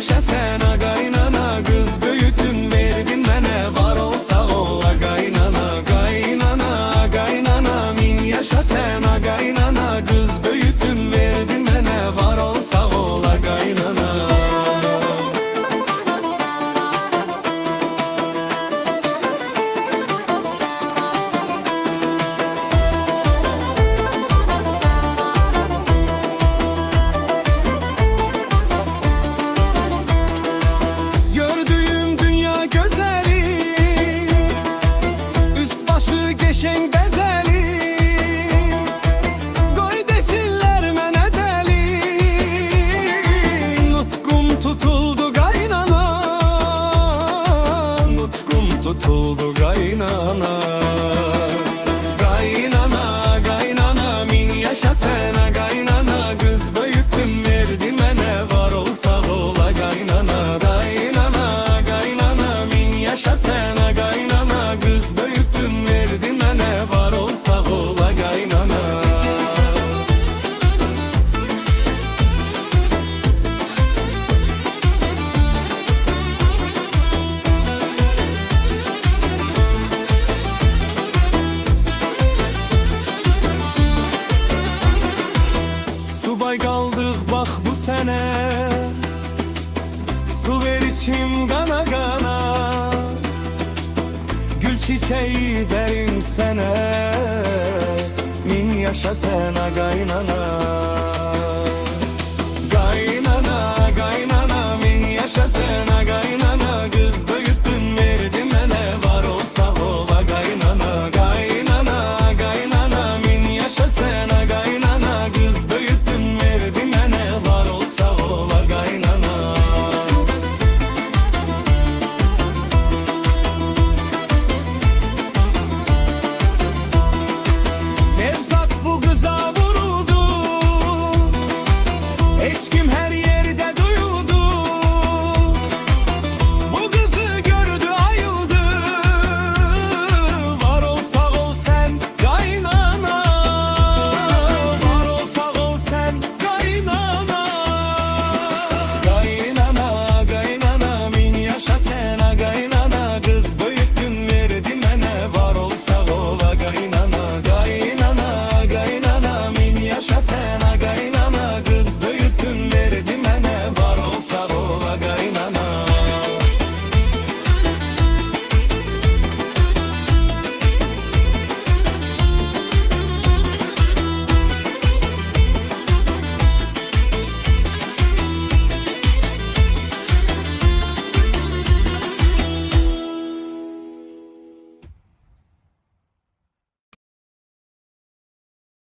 yaşa sen agaynana, kız büyüttün verdin bana, var ol sağ ol agaynana. Gaynana agaynana min yaşa sen agaynana, kız büyüttün verdin bana, var ol sağ ol agaynana. Geçen bezeli, koy desinler mene deli. Nutkum tutuldu gaynana, nutkum tutuldu gaynana. Gaynana, gaynana min yaşa sen gaynana, kız büyüttün verdin mene, var ol sağ ol gaynana. Gaynana, gaynana min yaşa sen gaynana, kız büyüttün verdin mene, var ol sağ ol gaynana. Subay kaldık bak bu sene, su ver içim kana kana. Gül çiçeği derin sene, min yaşa sen gaynana. Gaynana, gaynana min yaşa sen gaynana, kız büyüttün verdin bana, var ol sağ ol gaynana. Gaynana, gaynana min yaşa sen gaynana, kız büyüttün verdin bana, var ol sağ ol gaynana. Nevzat bu kıza vuruldu, hiç kim